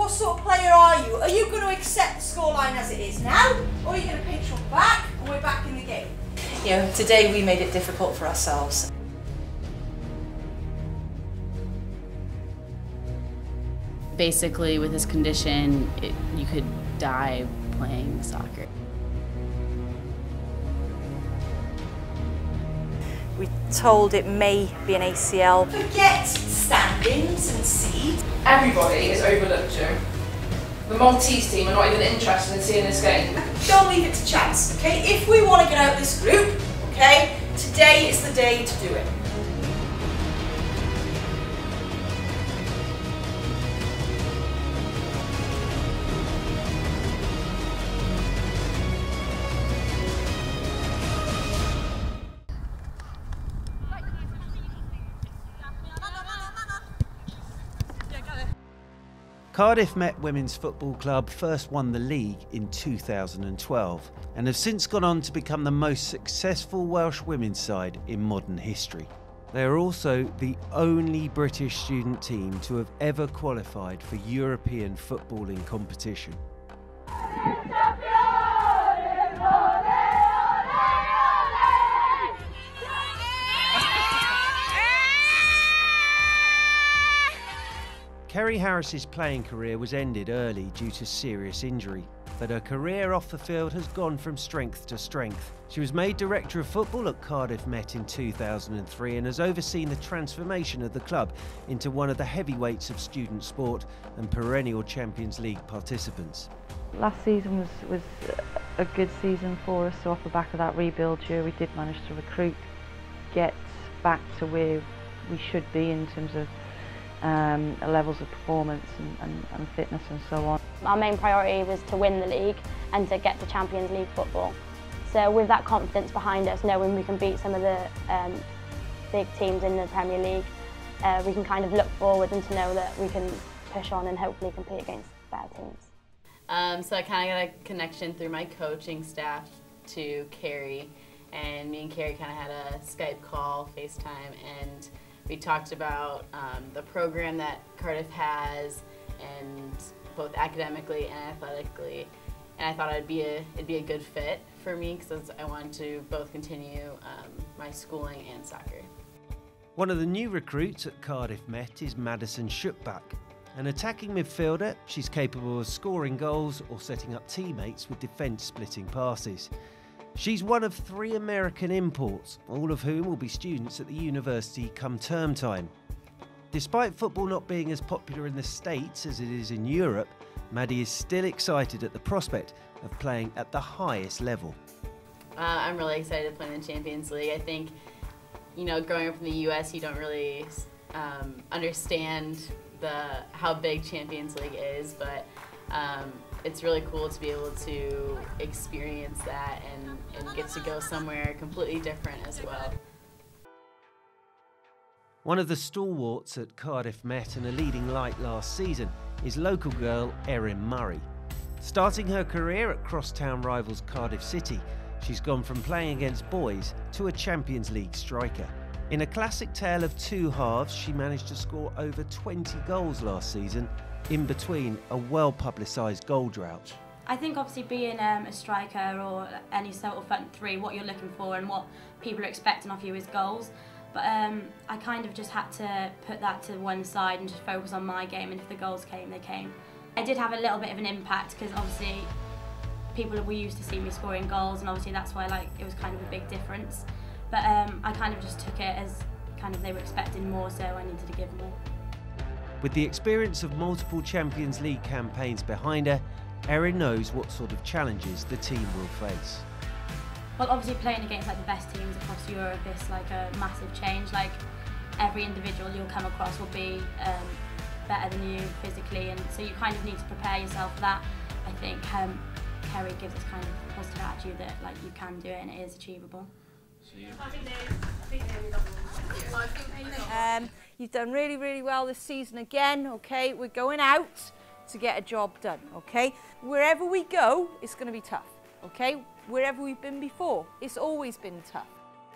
What sort of player are you? Are you going to accept the scoreline as it is now, or are you going to pinch one back and we're back in the game? You know, today we made it difficult for ourselves. Basically, with his condition, you could die playing soccer. We're told it may be an ACL. Forget standings and seeds. Everybody is overlooked, Joe. The Maltese team are not even interested in seeing this game. Don't leave it to chance, okay? If we want to get out of this group, okay, today is the day to do it. Cardiff Met Women's Football Club first won the league in 2012 and have since gone on to become the most successful Welsh women's side in modern history. They are also the only British student team to have ever qualified for European footballing competition. Kerry Harris's playing career was ended early due to serious injury, but her career off the field has gone from strength to strength. She was made Director of Football at Cardiff Met in 2003 and has overseen the transformation of the club into one of the heavyweights of student sport and perennial Champions League participants. Last season was a good season for us, so off the back of that rebuild year we did manage to recruit, get back to where we should be in terms of levels of performance and fitness and so on. Our main priority was to win the league and to get to Champions League football. So with that confidence behind us, knowing we can beat some of the big teams in the Premier League, we can kind of look forward and to know that we can push on and hopefully compete against better teams. So I kind of got a connection through my coaching staff to Carrie, and me and Carrie kind of had a Skype call, FaceTime, and we talked about the program that Cardiff has, and both academically and athletically, and I thought it'd be a good fit for me because I wanted to both continue my schooling and soccer. One of the new recruits at Cardiff Met is Madison Schuckbach. An attacking midfielder, she's capable of scoring goals or setting up teammates with defence-splitting passes. She's one of 3 American imports, all of whom will be students at the university come term time. Despite football not being as popular in the States as it is in Europe, Maddie is still excited at the prospect of playing at the highest level. I'm really excited to play in the Champions League. I think, you know, growing up in the US, you don't really understand how big Champions League is, but it's really cool to be able to experience that and get to go somewhere completely different as well. One of the stalwarts at Cardiff Met and a leading light last season is local girl Erin Murray. Starting her career at crosstown rivals Cardiff City, she's gone from playing against boys to a Champions League striker. In a classic tale of 2 halves, she managed to score over 20 goals last season, in between a well-publicised goal drought. I think obviously being a striker or any sort of front 3, what you're looking for and what people are expecting of you is goals. But I kind of just had to put that to one side and just focus on my game, and if the goals came, they came. I did have a little bit of an impact because obviously people were used to seeing me scoring goals, and obviously that's why it was kind of a big difference. But I kind of just took it as kind of they were expecting more, so I needed to give more. With the experience of multiple Champions League campaigns behind her, Erin knows what sort of challenges the team will face. Well, obviously playing against like the best teams across Europe is like a massive change. Like every individual you'll come across will be better than you physically, and so you kind of need to prepare yourself for that. I think Kerry gives us kind of a positive attitude that like you can do it and it is achievable. You've done really, really well this season again, okay? We're going out to get a job done, okay? Wherever we go, it's going to be tough, okay? Wherever we've been before, it's always been tough.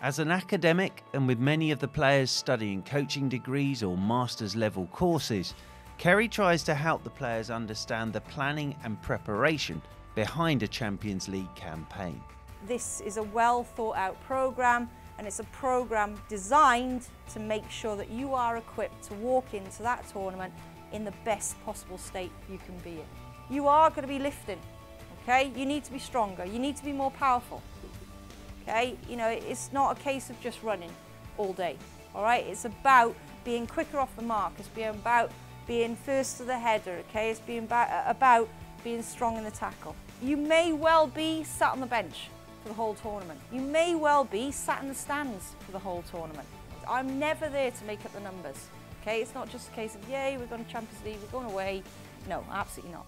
As an academic, and with many of the players studying coaching degrees or master's level courses, Kerry tries to help the players understand the planning and preparation behind a Champions League campaign. This is a well thought out programme, and it's a programme designed to make sure that you are equipped to walk into that tournament in the best possible state you can be in. You are going to be lifting, okay? You need to be stronger, you need to be more powerful, okay? You know, it's not a case of just running all day, all right? It's about being quicker off the mark, it's about being first to the header, okay? It's about being strong in the tackle. You may well be sat on the bench for the whole tournament. You may well be sat in the stands for the whole tournament. I'm never there to make up the numbers, okay? It's not just a case of, yay, we're going to Champions League, we're going away. No, absolutely not,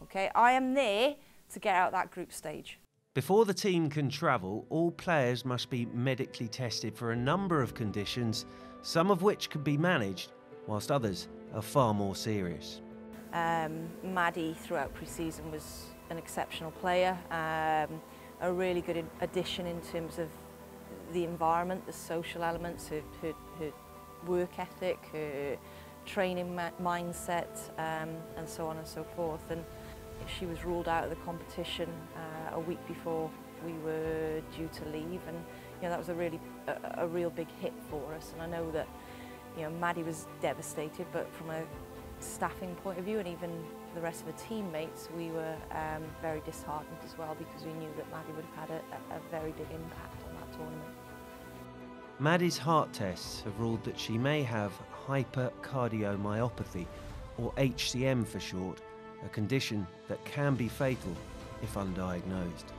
okay? I am there to get out that group stage. Before the team can travel, all players must be medically tested for a number of conditions, some of which can be managed, whilst others are far more serious. Maddie, throughout pre-season, was an exceptional player, a really good addition in terms of the environment, the social elements, her work ethic, her training mindset, and so on and so forth. And she was ruled out of the competition a week before we were due to leave, and you know, that was a real big hit for us. And I know that, you know, Maddie was devastated, but from a staffing point of view, and even the rest of the teammates, we were very disheartened as well, because we knew that Maddie would have had a very big impact on that tournament. Maddie's heart tests have ruled that she may have hypercardiomyopathy, or HCM for short, a condition that can be fatal if undiagnosed.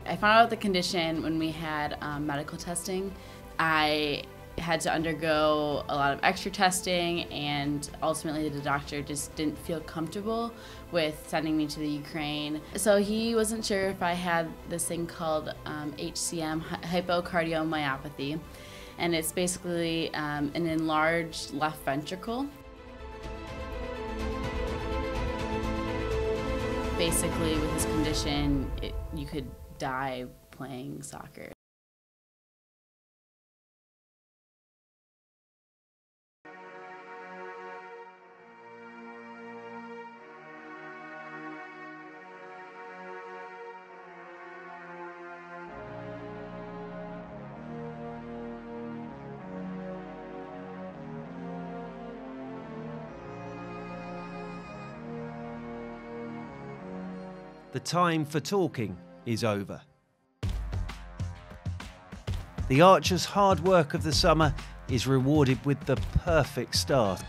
I found out the condition when we had medical testing. I had to undergo a lot of extra testing, and ultimately the doctor just didn't feel comfortable with sending me to the Ukraine. So he wasn't sure if I had this thing called HCM, hypocardiomyopathy, and it's basically an enlarged left ventricle. Basically, with this condition, you could die playing soccer. The time for talking is over. The Archers' hard work of the summer is rewarded with the perfect start.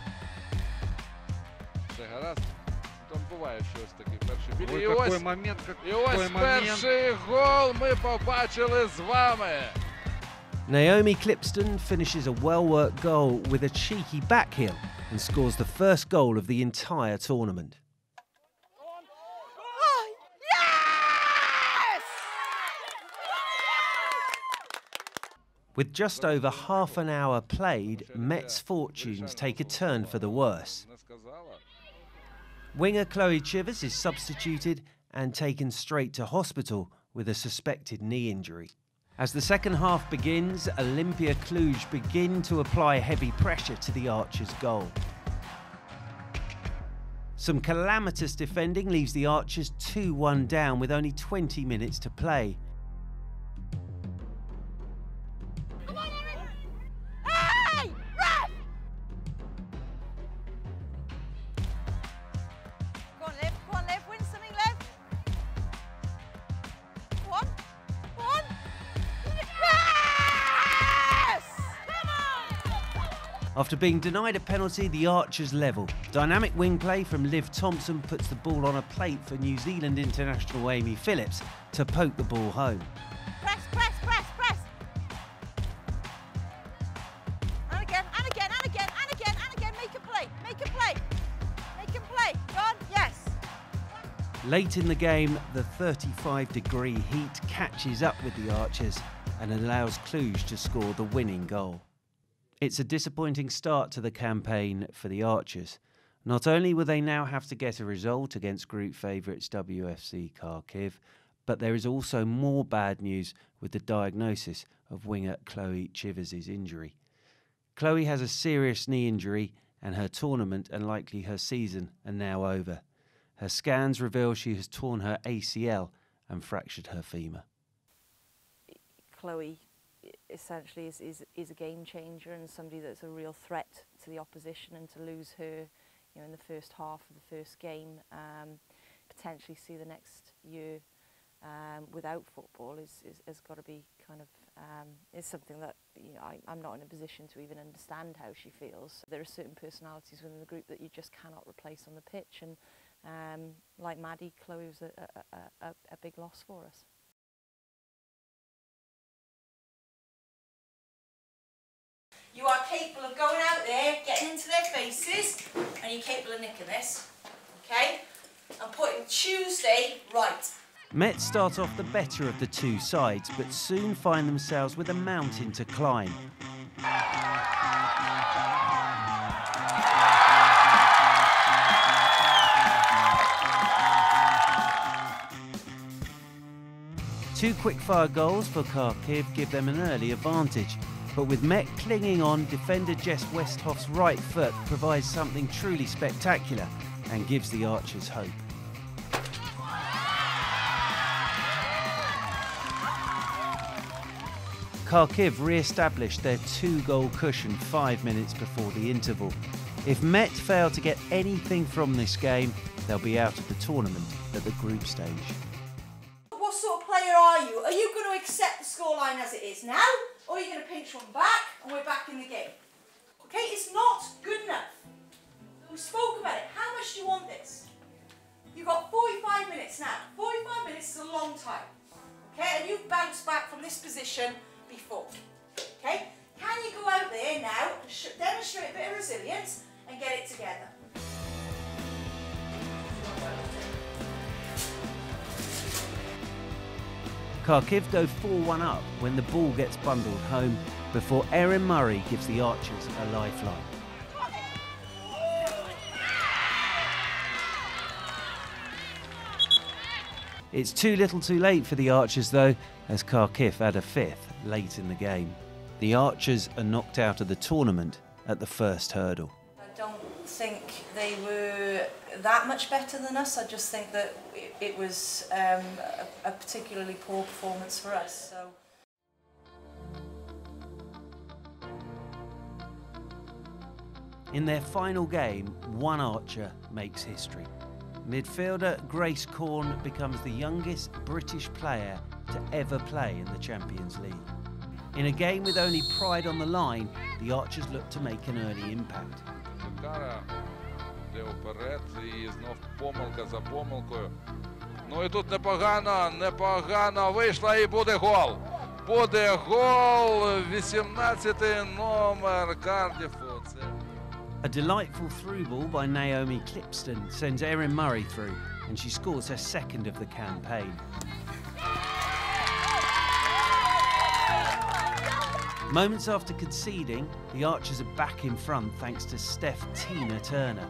Naomi Clipston finishes a well-worked goal with a cheeky backheel and scores the first goal of the entire tournament. With just over half an hour played, Met's fortunes take a turn for the worse. Winger Chloe Chivers is substituted and taken straight to hospital with a suspected knee injury. As the second half begins, Olympia Cluj begin to apply heavy pressure to the Archers' goal. Some calamitous defending leaves the Archers 2-1 down with only 20 minutes to play. After being denied a penalty, the Archers level. Dynamic wing play from Liv Thompson puts the ball on a plate for New Zealand international Amy Phillips to poke the ball home. Press, press, press, press! And again, and again, and again, and again, and again, make a play, make a play, make a play, go on, yes! Late in the game, the 35-degree heat catches up with the Archers and allows Cluj to score the winning goal. It's a disappointing start to the campaign for the Archers. Not only will they now have to get a result against group favourites WFC Kharkiv, but there is also more bad news with the diagnosis of winger Chloe Chivers' injury. Chloe has a serious knee injury and her tournament and likely her season are now over. Her scans reveal she has torn her ACL and fractured her femur. Chloe essentially is a game changer and somebody that's a real threat to the opposition, and to lose her, you know, in the first half of the first game, potentially see the next year without football has got to be kind of is something that, you know, I'm not in a position to even understand how she feels. There are certain personalities within the group that you just cannot replace on the pitch, and like Maddie, Chloe was a big loss for us. You are capable of going out there, getting into their faces, and you're capable of nicking this, okay? And putting Tuesday right. Met start off the better of the two sides, but soon find themselves with a mountain to climb. Two quick-fire goals for Cardiff give them an early advantage. But with Met clinging on, defender Jess Westhoff's right foot provides something truly spectacular and gives the Archers hope. Cardiff re-established their two-goal cushion 5 minutes before the interval. If Met fail to get anything from this game, they'll be out of the tournament at the group stage. What sort of player are you? Are you going to accept the scoreline as it is now? Or are you going to pinch one back and we're back in the game? Okay, it's not good enough. We spoke about it. How much do you want this? You've got 45 minutes now. 45 minutes is a long time. Okay, and you've bounced back from this position before. Okay, can you go out there now and demonstrate a bit of resilience and get it together? Cardiff go 4-1 up when the ball gets bundled home before Erin Murray gives the Archers a lifeline. It's too little too late for the Archers though, as Cardiff add a fifth late in the game. The Archers are knocked out of the tournament at the first hurdle. I don't think they were that much better than us. I just think that it was a particularly poor performance for us. So. In their final game, one Archer makes history. Midfielder Grace Corn becomes the youngest British player to ever play in the Champions League. In a game with only pride on the line, the Archers look to make an early impact. Вперед, і знов помилка за помилкою. Ну і тут непогано вийшла і буде гол. Буде гол, 18-й номер Кардифу. A delightful through ball by Naomi Clipston sends Erin Murray through, and she scores her second of the campaign. Moments after conceding, the Archers are back in front thanks to Steph Tina Turner.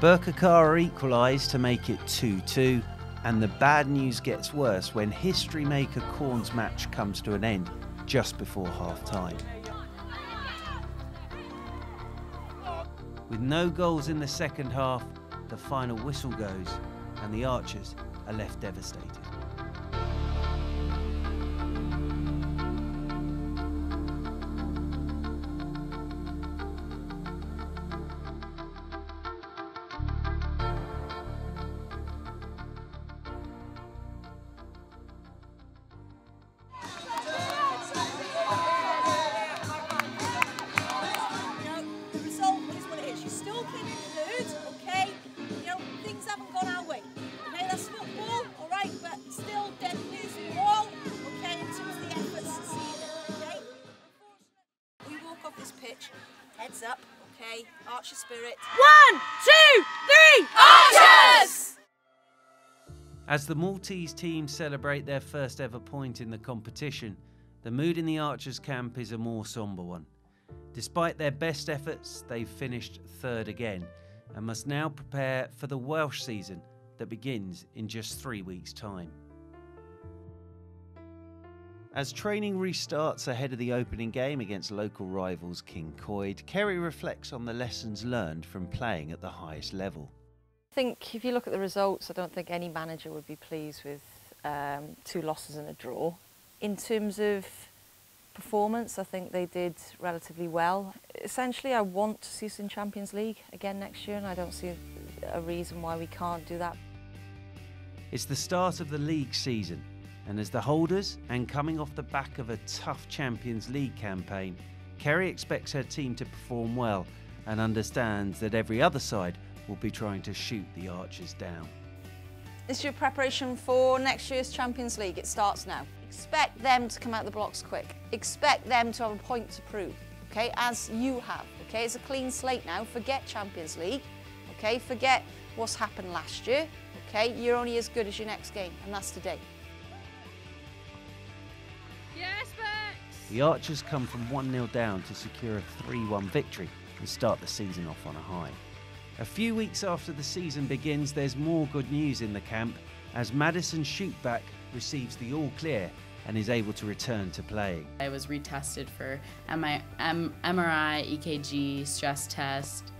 Burkakara equalise to make it 2-2, and the bad news gets worse when history maker Corn's match comes to an end just before half-time. With no goals in the second half, the final whistle goes and the Archers are left devastated. Heads up, okay, Archer spirit. 1, 2, 3, Archers! As the Maltese team celebrate their first ever point in the competition, the mood in the Archers camp is a more sombre one. Despite their best efforts, they've finished third again and must now prepare for the Welsh season that begins in just 3 weeks' time. As training restarts ahead of the opening game against local rivals King Coyd, Kerry reflects on the lessons learned from playing at the highest level. I think if you look at the results, I don't think any manager would be pleased with 2 losses and a draw. In terms of performance, I think they did relatively well. Essentially, I want to see us in Champions League again next year, and I don't see a reason why we can't do that. It's the start of the league season, and as the holders and coming off the back of a tough Champions League campaign, Kerry expects her team to perform well and understands that every other side will be trying to shoot the Archers down. It's your preparation for next year's Champions League. It starts now. Expect them to come out the blocks quick. Expect them to have a point to prove, okay, as you have, okay? It's a clean slate now. Forget Champions League, okay? Forget what's happened last year, okay? You're only as good as your next game, and that's today. Yes, Bex! The Archers come from 1-0 down to secure a 3-1 victory and start the season off on a high. A few weeks after the season begins, there's more good news in the camp as Madison Shootback receives the all clear and is able to return to playing. I was retested for MRI, EKG, stress test,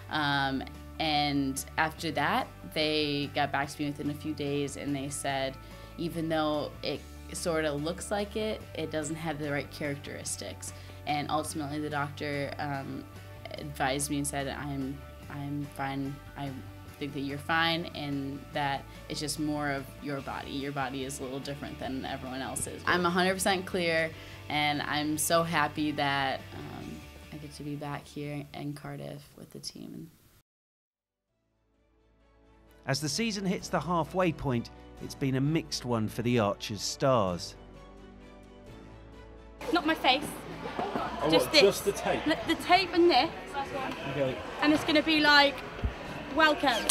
and after that they got back to me within a few days and they said even though it sort of looks like it, it doesn't have the right characteristics, and ultimately the doctor advised me and said I'm fine, I think that you're fine, and that it's just more of your body. Your body is a little different than everyone else's. I'm 100% clear, and I'm so happy that I get to be back here in Cardiff with the team. As the season hits the halfway point, it's been a mixed one for the Archers stars. Not my face. Oh, just what, this. just the tape? The tape and this. Okay. And it's going to be like, welcome.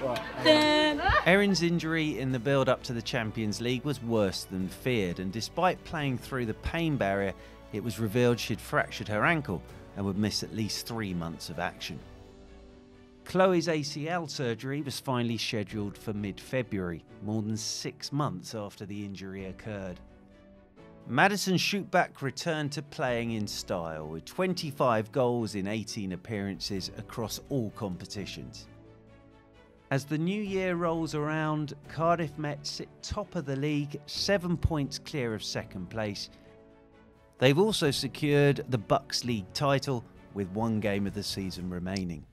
Right. Erin's injury in the build-up to the Champions League was worse than feared, and despite playing through the pain barrier, it was revealed she'd fractured her ankle and would miss at least 3 months of action. Chloe's ACL surgery was finally scheduled for mid-February, more than 6 months after the injury occurred. Madison Shootback returned to playing in style with 25 goals in 18 appearances across all competitions. As the new year rolls around, Cardiff Met sit top of the league, 7 points clear of second place. They've also secured the Bucks League title with 1 game of the season remaining.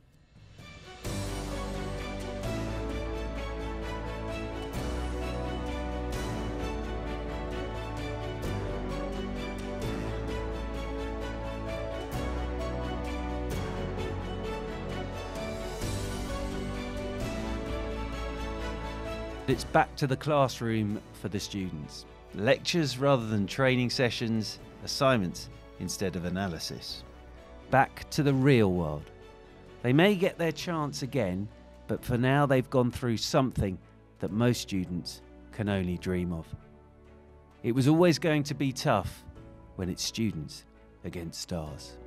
It's back to the classroom for the students. Lectures rather than training sessions, assignments instead of analysis. Back to the real world. They may get their chance again, but for now they've gone through something that most students can only dream of. It was always going to be tough when it's students against stars.